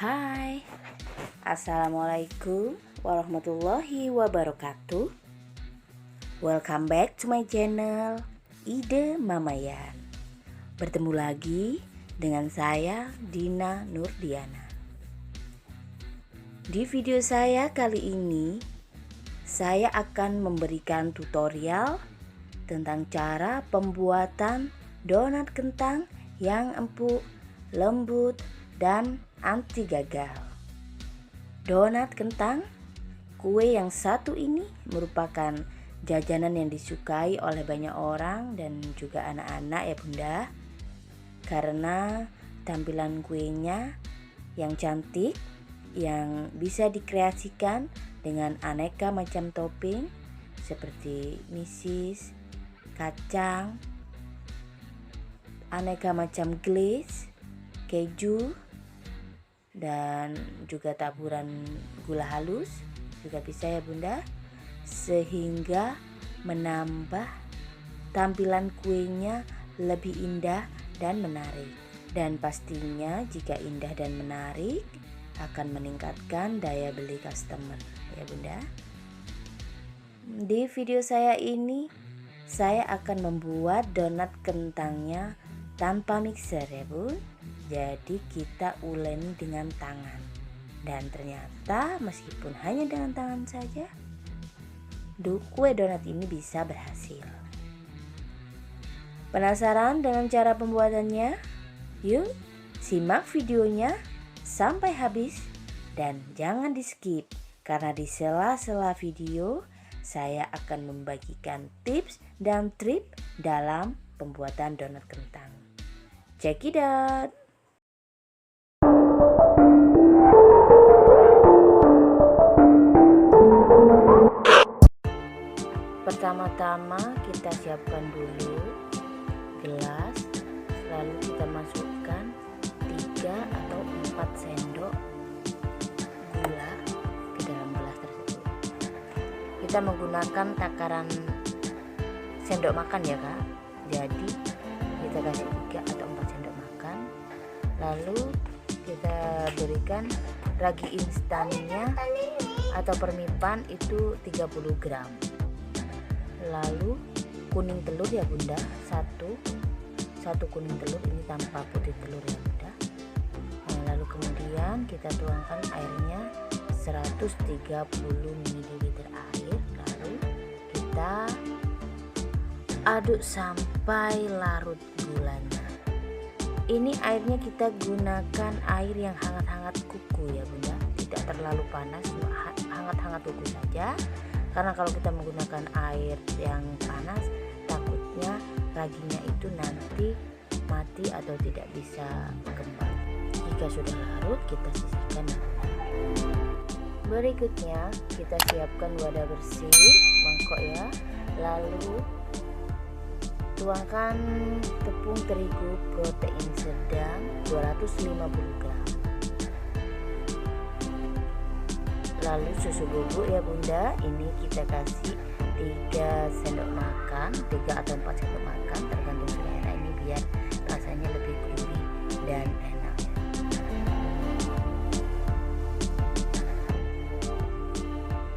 Hai, Assalamualaikum warahmatullahi wabarakatuh. Welcome back to my channel Ide Mamayan. Bertemu lagi dengan saya Dina Nurdiana. Di video saya kali ini saya akan memberikan tutorial tentang cara pembuatan donat kentang yang empuk, lembut, dan anti gagal. Donat kentang, kue yang satu ini merupakan jajanan yang disukai oleh banyak orang dan juga anak-anak ya bunda, karena tampilan kuenya yang cantik, yang bisa dikreasikan dengan aneka macam topping seperti misis, kacang, aneka macam glaze, keju, dan juga taburan gula halus juga bisa ya bunda, sehingga menambah tampilan kuenya lebih indah dan menarik. Dan pastinya jika indah dan menarik akan meningkatkan daya beli customer ya bunda. Di video saya ini saya akan membuat donat kentangnya tanpa mixer ya bun. Jadi kita uleni dengan tangan. Dan ternyata meskipun hanya dengan tangan saja, kue donat ini bisa berhasil. Penasaran dengan cara pembuatannya? Yuk simak videonya sampai habis dan jangan di skip, karena di sela-sela video saya akan membagikan tips dan trik dalam pembuatan donat kentang. Check it out. Pertama-tama kita siapkan dulu gelas, lalu kita masukkan 3 atau 4 sendok gula ke dalam gelas tersebut. Kita menggunakan takaran sendok makan ya kak, jadi kita kasih 3 atau 4 sendok makan. Lalu kita berikan ragi instannya atau permipan itu 30 gram. Lalu kuning telur ya bunda, satu kuning telur, ini tanpa putih telur ya bunda. Lalu kemudian kita tuangkan airnya 130 ml air, lalu kita aduk sampai larut gulanya. Ini airnya kita gunakan air yang hangat-hangat kuku ya bunda, tidak terlalu panas, hangat-hangat kuku saja. Karena kalau kita menggunakan air yang panas, takutnya raginya itu nanti mati atau tidak bisa berkembang. Jika sudah larut, kita sisihkan. Berikutnya kita siapkan wadah bersih, mangkok ya. Lalu tuangkan tepung terigu protein sedang 250 gram. Lalu susu bubuk ya bunda, ini kita kasih 3 sendok makan, 3 atau 4 sendok makan tergantung selera, ini biar rasanya lebih gurih dan enak.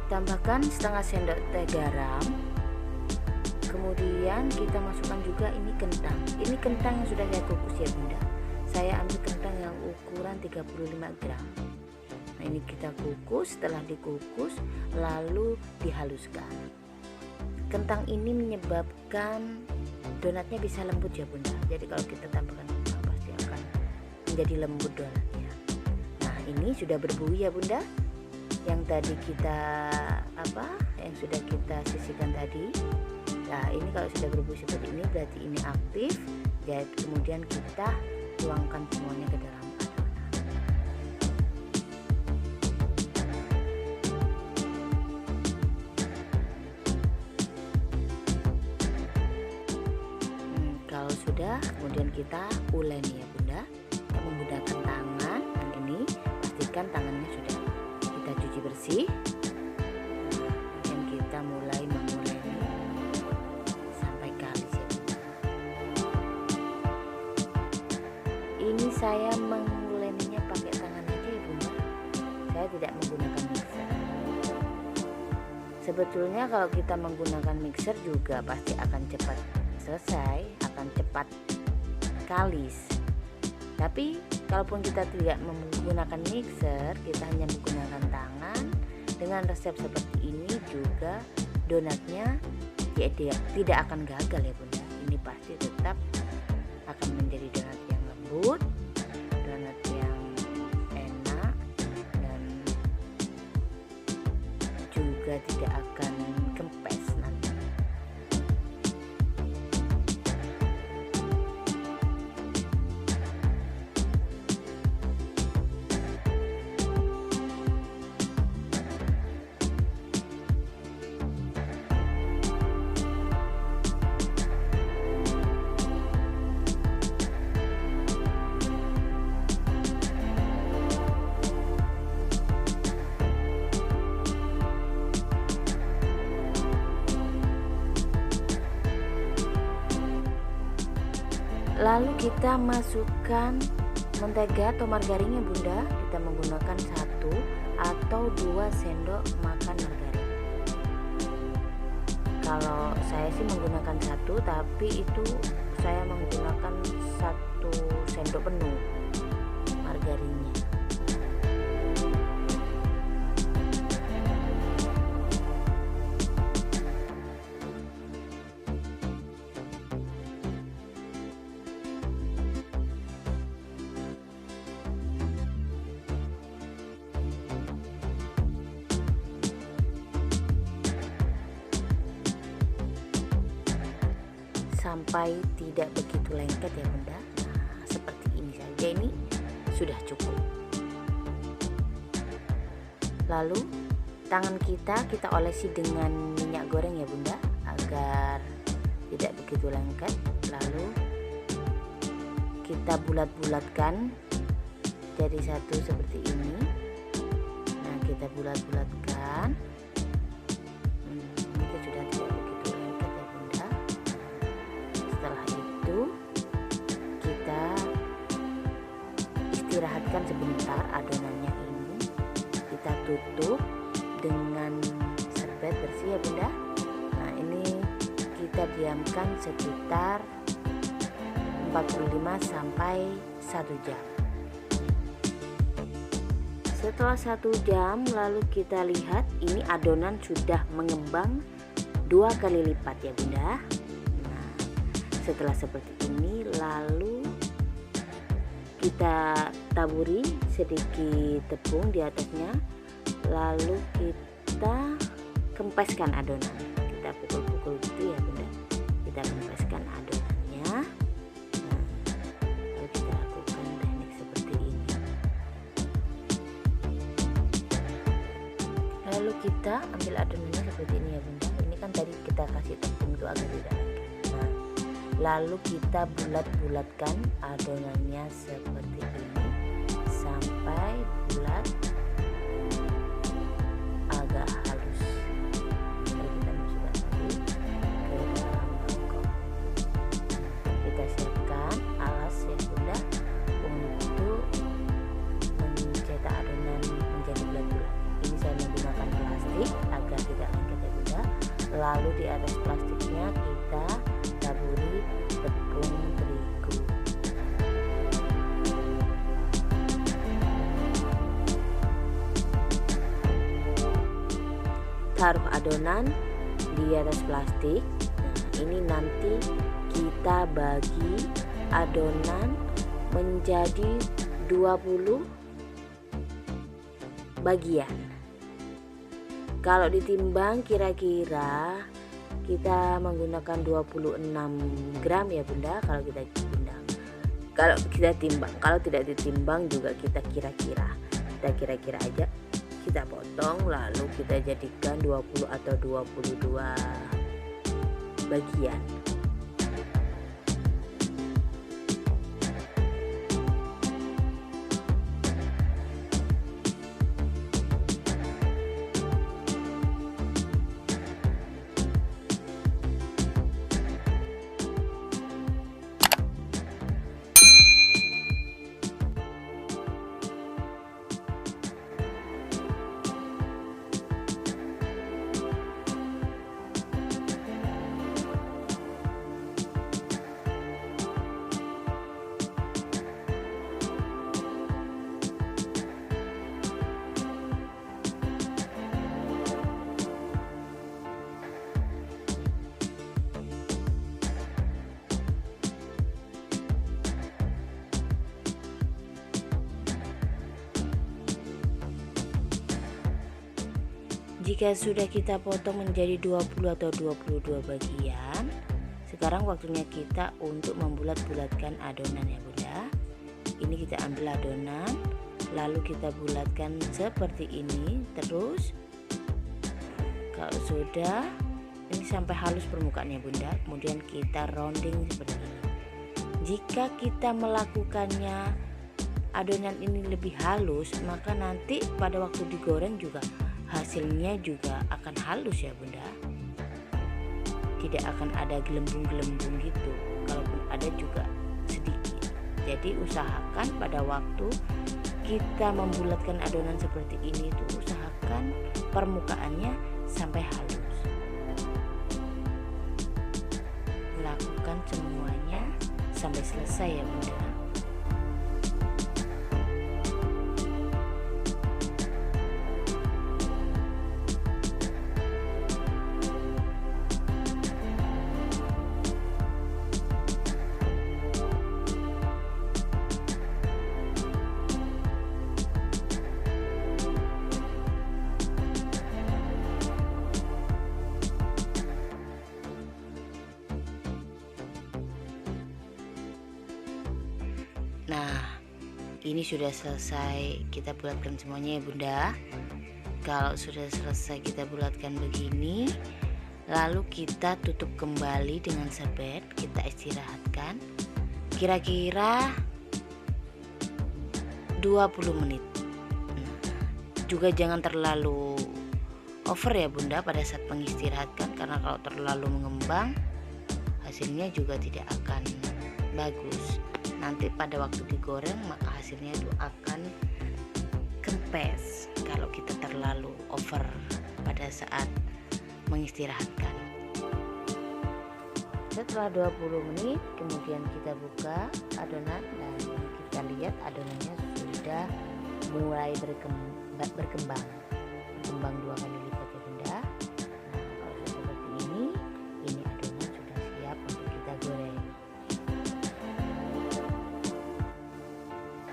Tambahkan setengah sendok teh garam. Kemudian kita masukkan juga ini kentang. Ini kentang yang sudah saya kukus ya bunda. Saya ambil kentang yang ukuran 35 gram. Nah ini kita kukus, setelah dikukus lalu dihaluskan. Kentang ini menyebabkan donatnya bisa lembut ya bunda. Jadi kalau kita tambahkan kentang pasti akan menjadi lembut donatnya. Nah ini sudah berbuih ya bunda. Yang tadi kita yang sudah kita sisihkan tadi. Nah ini kalau sudah berbuih seperti ini berarti ini aktif. Jadi kemudian kita tuangkan semuanya ke dalam adonan. Kalau sudah, kemudian kita uleni ya bunda, menggunakan tangan. Dan ini pastikan tangannya sudah kita cuci bersih. Dan kita mulai menguleni sampai kalis ya bunda. Ini saya menguleninya pakai tangan aja ya bunda. tidak menggunakan mixer. Sebetulnya kalau kita menggunakan mixer juga pasti akan cepat selesai, akan cepat kalis. Tapi kalaupun kita tidak menggunakan mixer, kita hanya menggunakan tangan, dengan resep seperti ini juga donatnya ya tidak akan gagal ya Bunda. Ini pasti tetap akan menjadi donat yang lembut, donat yang enak, dan juga tidak akan kempes nanti. Lalu kita masukkan mentega atau margarinnya Bunda. Kita menggunakan 1 atau 2 sendok makan margarin. Kalau saya sih menggunakan 1, tapi itu saya menggunakan 1 sendok penuh margarinnya. Sampai tidak begitu lengket ya Bunda. Nah, seperti ini saja, ini sudah cukup. Lalu tangan kita olesi dengan minyak goreng ya Bunda, agar tidak begitu lengket. Lalu kita bulat-bulatkan jadi satu seperti ini. Nah, kita bulat-bulatkan. Ini sudah tidak begitu lengket ya Bunda. Setelah itu kita istirahatkan sebentar adonannya ini. Kita tutup dengan serbet bersih ya Bunda. Nah, ini kita diamkan sekitar 45 sampai 1 jam. Setelah 1 jam lalu kita lihat ini adonan sudah mengembang 2 kali lipat ya Bunda. Setelah seperti ini lalu kita taburi sedikit tepung di atasnya, lalu kita kempeskan adonan. Kita pukul-pukul gitu ya Bunda. Kita kempeskan adonannya. Nah, lalu kita lakukan teknik seperti ini. Lalu kita ambil adonannya seperti ini ya Bunda. Ini kan tadi kita kasih tepung itu agar tidak lengket. Lalu kita bulat-bulatkan adonannya seperti ini sampai bulat agak halus. Lalu kita masukkan lagi ke dalam mangkok. Kita siapkan alas ya Bunda untuk mencetak adonan menjadi bulat-bulat. Ini saya menggunakan plastik agar tidak lengket ya Bunda. Lalu di atas plastiknya kita taburi tepung terigu. Taruh adonan di atas plastik. Nah, ini nanti kita bagi adonan menjadi 20 bagian. Kalau ditimbang kira-kira kita menggunakan 26 gram ya Bunda kalau kita timbang. Kalau kita timbang, kalau tidak ditimbang juga kita kira-kira. Kita kira-kira aja. Kita potong lalu kita jadikan 20 atau 22 bagian. Jika sudah kita potong menjadi 20 atau 22 bagian, sekarang waktunya kita untuk membulat-bulatkan adonan ya Bunda. Ini kita ambil adonan, lalu kita bulatkan seperti ini terus. Kalau sudah, ini sampai halus permukaannya Bunda, kemudian kita rounding seperti ini. Jika kita melakukannya adonan ini lebih halus, maka nanti pada waktu digoreng juga hasilnya juga akan halus ya Bunda. Tidak akan ada gelembung-gelembung gitu, kalaupun ada juga sedikit. Jadi usahakan pada waktu kita membulatkan adonan seperti ini itu usahakan permukaannya sampai halus. Lakukan semuanya sampai selesai ya Bunda. Nah, ini sudah selesai kita bulatkan semuanya ya Bunda. Kalau sudah selesai kita bulatkan begini, lalu kita tutup kembali dengan serbet, kita istirahatkan kira-kira 20 menit. Juga jangan terlalu over ya Bunda pada saat mengistirahatkan, karena kalau terlalu mengembang hasilnya juga tidak akan bagus. Nanti pada waktu digoreng maka hasilnya itu akan kempes kalau kita terlalu over pada saat mengistirahatkan. Setelah 20 menit kemudian kita buka adonan dan kita lihat adonannya sudah mulai berkembang 2 kali lipat ya Bunda. Nah, kalau sudah seperti ini adonan sudah siap untuk kita goreng.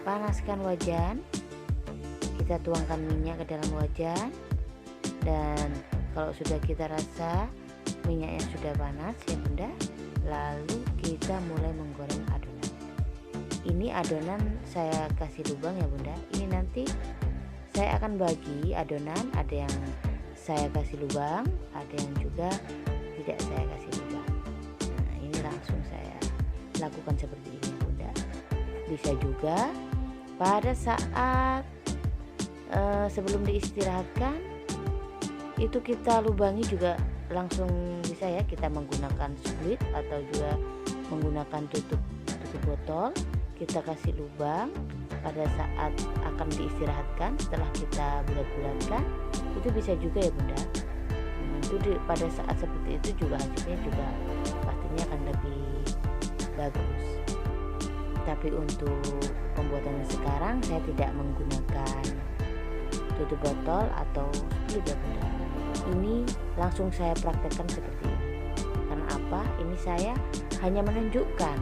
Panaskan wajan, kita tuangkan minyak ke dalam wajan, dan kalau sudah kita rasa minyaknya sudah panas ya Bunda, lalu kita mulai menggoreng adonan. Ini adonan saya kasih lubang ya Bunda. Ini nanti saya akan bagi adonan, ada yang saya kasih lubang, ada yang juga tidak saya kasih lubang. Nah, ini langsung saya lakukan seperti ini Bunda. Bisa juga pada saat sebelum diistirahatkan itu kita lubangi juga langsung bisa ya, kita menggunakan split atau juga menggunakan tutup botol, kita kasih lubang pada saat akan diistirahatkan. Setelah kita bulat-bulatkan itu bisa juga ya Bunda. Itu pada saat seperti itu juga hasilnya juga pastinya akan lebih bagus. Tapi untuk pembuatannya sekarang saya tidak menggunakan tutup botol atau split ya Bunda. Ini langsung saya praktekkan seperti ini. Karena apa? Ini saya hanya menunjukkan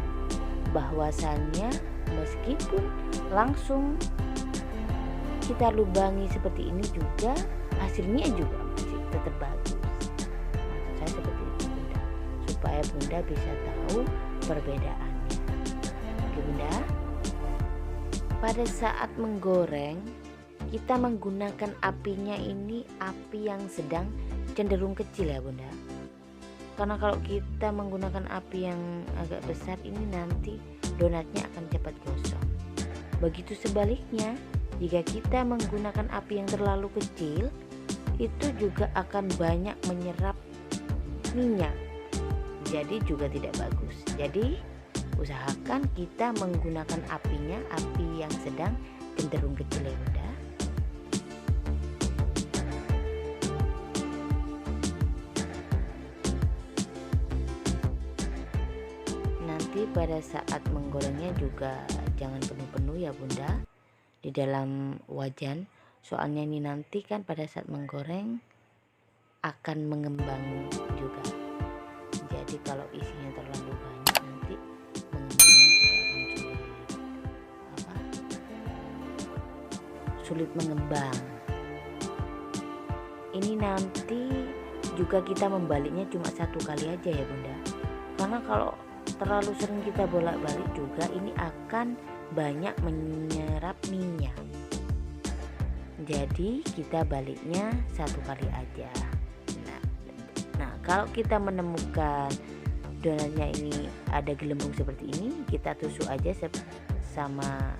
bahwasannya meskipun langsung kita lubangi seperti ini juga hasilnya juga masih tetap bagus. Maksud saya seperti itu Bunda, supaya Bunda bisa tahu perbedaannya. Oke Bunda, pada saat menggoreng kita menggunakan apinya ini api yang sedang cenderung kecil ya Bunda. Karena kalau kita menggunakan api yang agak besar ini nanti donatnya akan cepat gosong. Begitu sebaliknya, jika kita menggunakan api yang terlalu kecil, itu juga akan banyak menyerap minyak. Jadi juga tidak bagus. Jadi usahakan kita menggunakan apinya api yang sedang cenderung kecil ya Bunda. Nanti pada saat menggorengnya juga jangan penuh-penuh ya Bunda di dalam wajan, soalnya ini nanti kan pada saat menggoreng akan mengembang juga. Jadi kalau isinya terlalu banyak nanti mengembangnya juga akan sulit mengembang. ini nanti juga kita membaliknya cuma satu kali aja ya bunda, karena kalau terlalu sering kita bolak-balik juga ini akan banyak menyerap minyak. Jadi kita baliknya satu kali aja. Nah kalau kita menemukan donatnya ini ada gelembung seperti ini, kita tusuk aja sama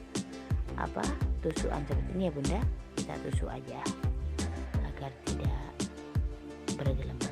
tusukan seperti ini ya bunda. Kita tusuk aja agar tidak bergelembung.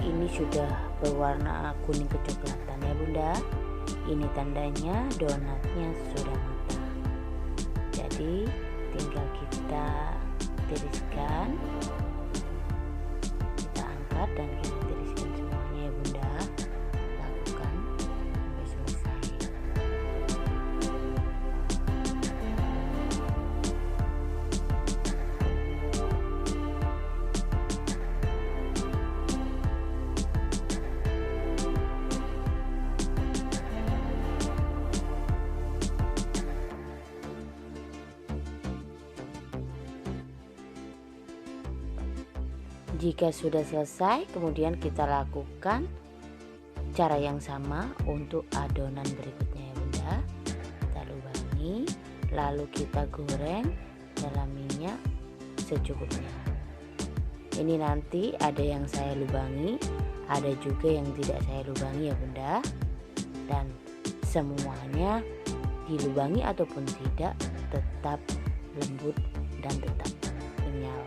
Ini sudah berwarna kuning kecoklatan ya bunda. Ini tandanya donatnya sudah matang. Jadi tinggal kita tiriskan, kita angkat dan kita tiriskan semuanya ya bunda. Lakukan sampai selesai. Jika sudah selesai, kemudian kita lakukan cara yang sama untuk adonan berikutnya ya bunda. Kita lubangi, lalu kita goreng dalam minyak secukupnya. Ini nanti ada yang saya lubangi, ada juga yang tidak saya lubangi ya bunda. Dan semuanya dilubangi ataupun tidak tetap lembut dan tetap kenyal.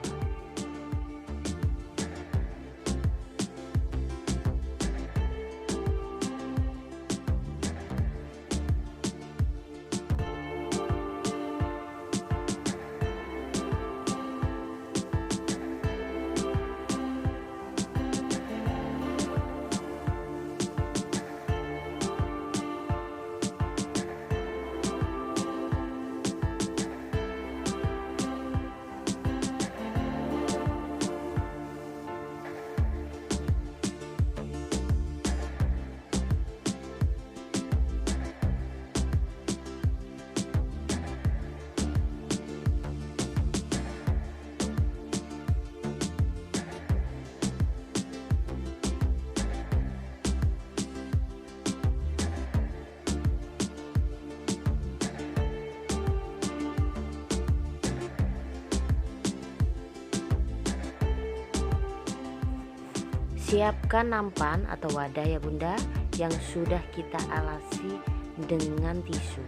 Siapkan nampan atau wadah ya bunda yang sudah kita alasi dengan tisu.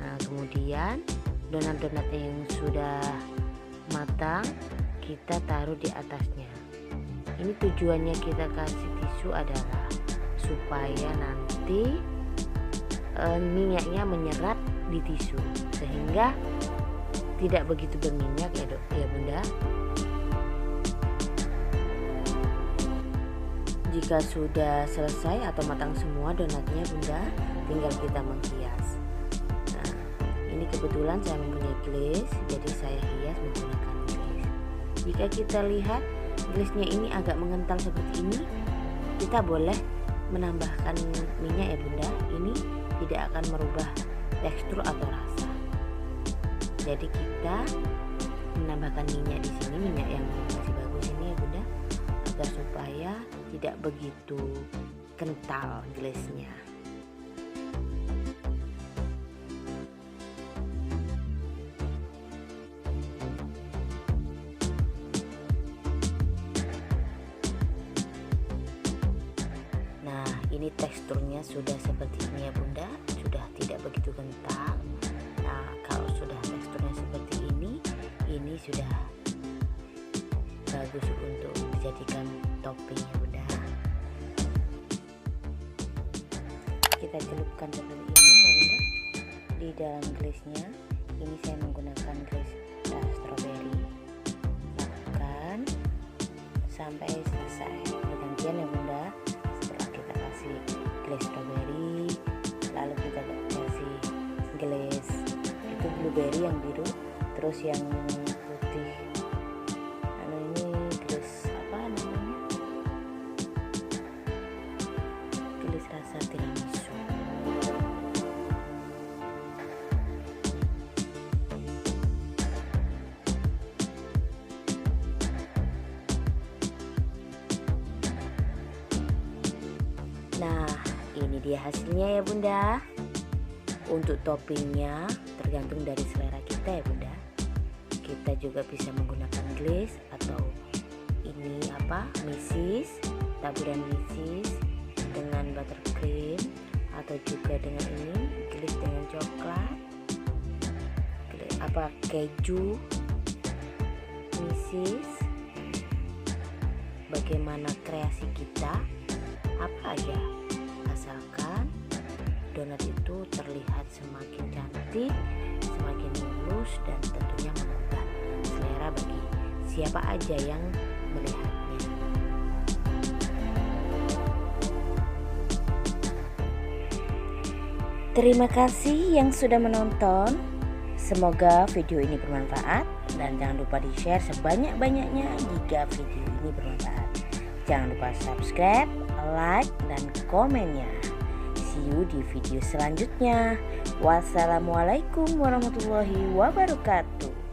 Nah kemudian donat-donat yang sudah matang kita taruh di atasnya. Ini tujuannya kita kasih tisu adalah supaya nanti minyaknya menyerap di tisu sehingga tidak begitu berminyak ya bunda. Jika sudah selesai atau matang semua donatnya bunda, tinggal kita menghias. Nah ini kebetulan saya mempunyai glaze, jadi saya hias menggunakan glaze. Jika kita lihat glaze-nya ini agak mengental seperti ini, kita boleh menambahkan minyak ya bunda. Ini tidak akan merubah tekstur atau rasa. Jadi kita menambahkan minyak di sini, minyak yang masih bagus ini ya bunda, agar supaya tidak begitu kental glaze-nya. Nah ini teksturnya sudah seperti ini ya bunda, sudah tidak begitu kental. Nah kalau sudah teksturnya seperti ini sudah bagus untuk dijadikan topping ya bunda. Kita celupkan seperti ini ya bunda di dalam glaze-nya. Ini saya menggunakan glaze stroberi. Lakukan selesai. Bergantian ya bunda. Setelah kita kasih glaze strawberry, lalu kita kasih glaze itu blueberry yang biru, terus yang putih ini glaze apa namanya, glaze rasa tiramisu. Nah, ini dia hasilnya ya bunda. Untuk toppingnya tergantung dari selera kita ya bunda. Kita juga bisa menggunakan glaze atau ini mesis, taburan mesis dengan buttercream, atau juga dengan ini glaze dengan coklat, keju, mesis. Bagaimana kreasi kita, apa aja, asalkan donat itu terlihat semakin cantik, semakin mulus, dan tentunya menambah selera bagi siapa aja yang melihatnya. Terima kasih yang sudah menonton. Semoga video ini bermanfaat, dan jangan lupa di-share sebanyak-banyaknya jika video ini bermanfaat. Jangan lupa subscribe, like, dan komennya. See you di video selanjutnya. Wassalamualaikum warahmatullahi wabarakatuh.